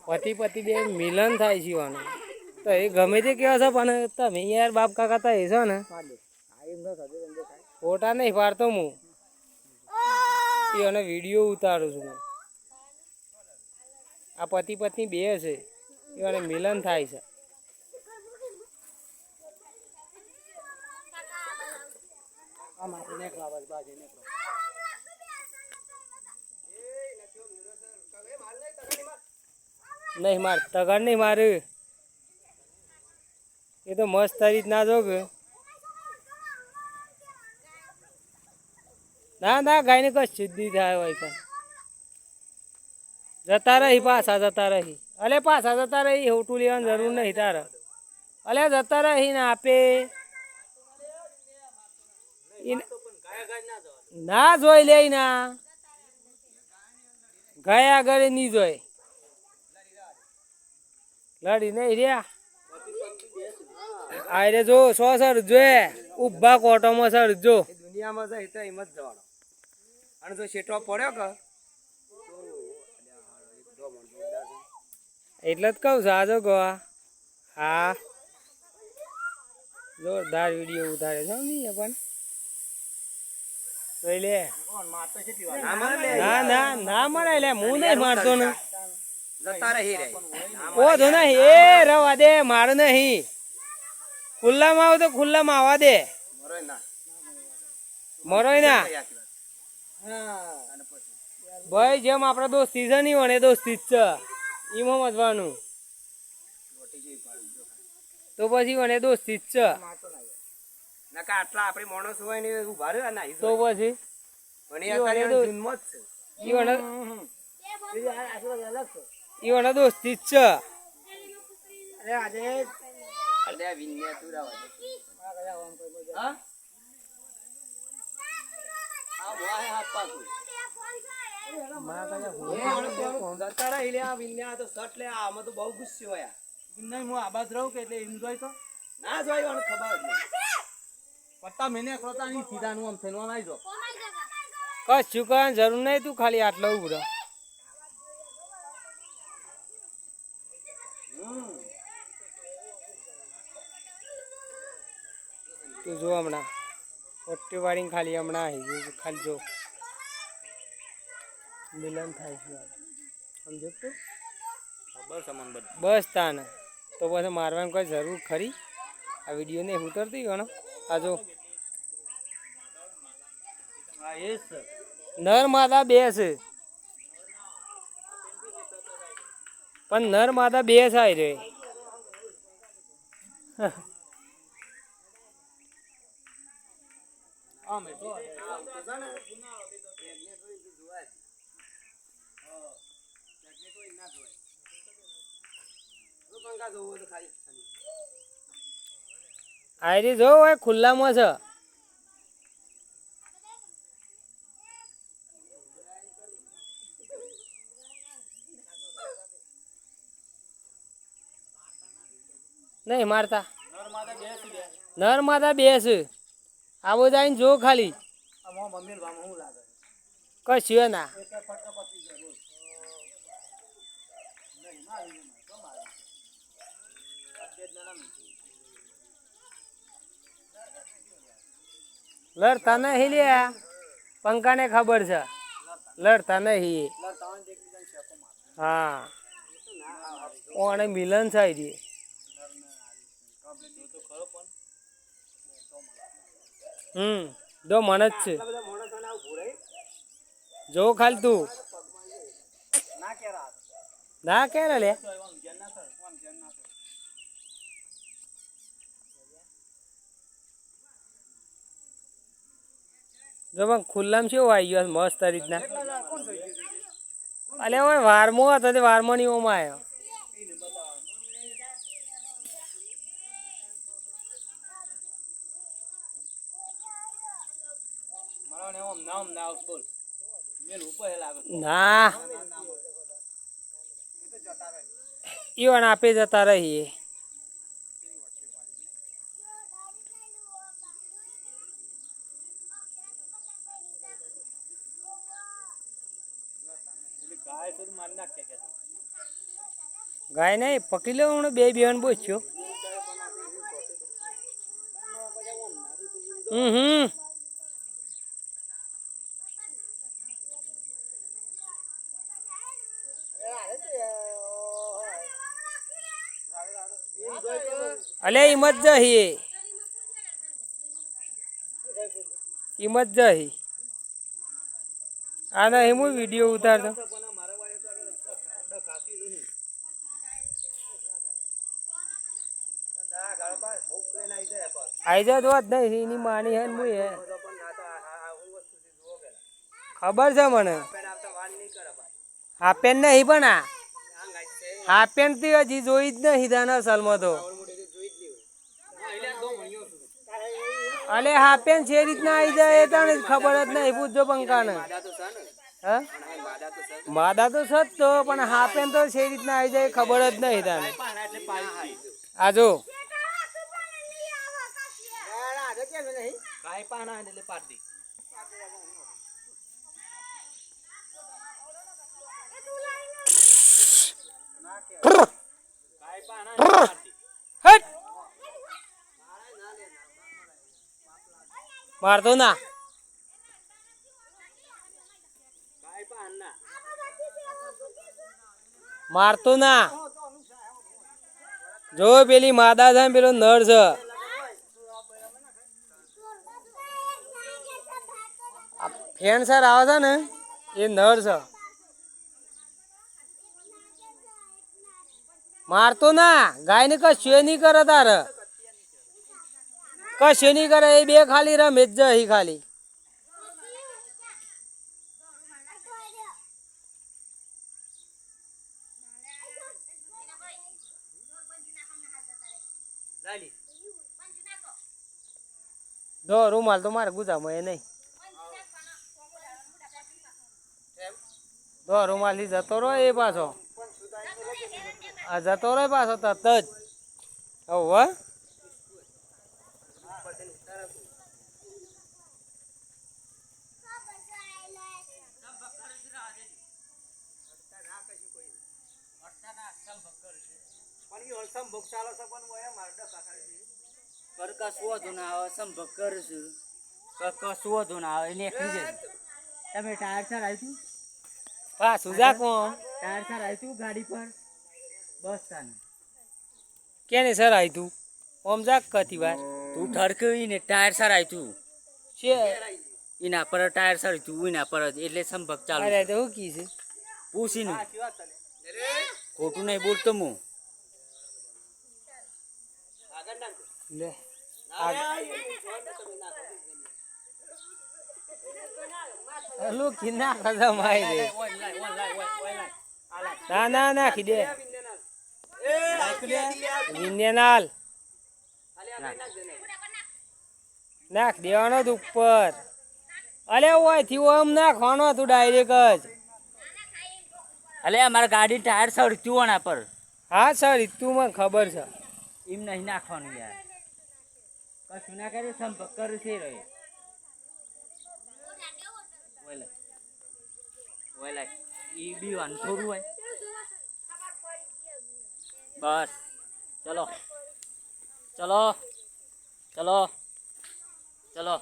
પતિ પતિ બે મિલન થાય છે તો એ ગમે તે કેવા છે પણ તમે યાર બાપ કાકા તો એ છો ને ફોટા નહીં પાડતો હું એને વિડીયો ઉતારું છું આ પતિ પત્ની બે છે એને મિલન થાય છે નહીં માર તગડ નહીં મારે એ તો મસ્ત રીતના જો કે ના ના ગાયને કઈ સિદ્ધિ થાય હોય કે જતા રહી પાછા જતા રહી અલે પાછા જતા રહી હોટું લેવાની જરૂર નહીં તારે અલે જતા રહી ને આપે ના જોઈ લે ના ગયા આગળ નહીં જોઈ લડી નહીં રહ્યા આરે જો સો સર જોએ ઉભા કોટોમાં સર જો દુનિયામાં જાય તો એમ જ જવાનો અને જો શેટો પડ્યો કે એટલે જ કહું છું આજો ગવા હા જોરદાર વિડીયો ઉતારે છે પણ જોઈ લે ના ના ના મરે લે હું નહીં મારતો ને ઓ જો નહીં એ રવા દે માર નહીં ખુલ્લામાં આવો તો ખુલ્લામાં આવવા દે મરોય ના ભાઈ જેમ આપડા દોસ્તી છે નહીં વણે દોસ્તી જ છે એમાં મજવાનું તો પછી વણે દોસ્તી જ છે આટલા આપડે માણસ હોય ને ઉભા રહ્યો તો પછી ઈવને દોસ્તી જ છે બહુ ગુસ્સે હોય હું આબાદ રહું કે એટલે એન્જોય તો ના જોઈ ખબર પટ્ટા મેને કરતા નહીં સીધા નું આમ થઈને આવી જો કશું કરવાની જરૂર નહીં તું ખાલી આટલો ઉભરો તું જો હમણાં પટ્ટી વાળી ખાલી હમણાં આવી ખાલી જો મિલન થાય છે સમજો તું બસ તાને તો પછી મારવાની કોઈ જરૂર ખરી આ વિડીયો ને ઉતરતી ગયો આ જો નર માદા બે છે પણ નર માદા બે થાય રે આયરી જો ખુલ્લામાં છે નહીં મારતા નર માદા બે છે આ બધા જો ખાલી કશું ના લડતા નહીં લ્યા પંખા ને ખબર છે લડતા નહીં હા ઓને મિલન થાય છે જો મને જ છે જો ખાલી તું ના કે લે જો પણ ખુલ્લામાં શું આવી ગયો મસ્ત રીતના અલે ઓય વારમો હતો તે વારમો ની ઓમાં આવ્યો ના ઈવન આપે જતા રહીએ. ગાય નહીં પકડી લો હું બે બેન બોચ્યો. અલે હિંમત જહી હિંમત જહી આ નહીં હું વિડીયો ઉતારતો. આઈ જા દોત નહીં એની માની હે મુઈ હે ખબર છે મને. હાપેન નહીં પણ આ હાપેન થી હજી જોઈ જ નહીં દાના અસલમાં તો. અલે હાપેન છે રીતના આવી જાય તને ખબર જ નહીં પૂછજો પંકાને. હા માદા તો સત તો પણ હાપેન તો છે રીતના આવી જાય ખબર જ નહીં તને. આ જો મારતો ના મારતો ના જો પેલી માદા છે પેલો નર છે. ફેન સર આવે છે ને એ નર છે. મારતો ના ગાય ને કશું નહીં કરે તારે કશું નહીં કરે એ બે ખાલી રમે જ જઈ ખાલી. જો રૂમાલ તો મારે ગુજામાં એ નહીં તો રૂમાલ થી જતો રહો એ પાછો આ જતો રહે પાછો તરત જ. હવે કશું વધુ ના આવે સંભવ કરશું કશું વધુ ના આવે નીકળી જાય. તમે ટાયર સર આવ્યું પાછું જા કોણ ટાયર સર આવ્યું ગાડી પર બસ તાને કેને સર આવી તું ઓમ જાક કતી વાર તું ઠરકવી ને ટાયર સર આવ્યું છે એના પર ટાયર સર તું એના પર એટલે સંભવ ચાલુ. અરે તો કી છે પૂછીને ખોટું નહીં બોલતો હું. લે લો કિના ખજા માઈ દે ના ના નાખી દે વિન્યાનાલ નાખ દેવાનો જ ઉપર. અલે ઓયથી ઓમ નાખવાનો તું ડાયરેક્ટ જ. અલે અમારા ગાડી ટાયર સડતું આના પર. હા સર તું મને ખબર છે એમ નહીં નાખવાનું યાર કશું ના કરે સંપર્ક કરું છે રે ઈ બી વાન થોડું હોય બસ. ચલો ચલો ચલો ચલો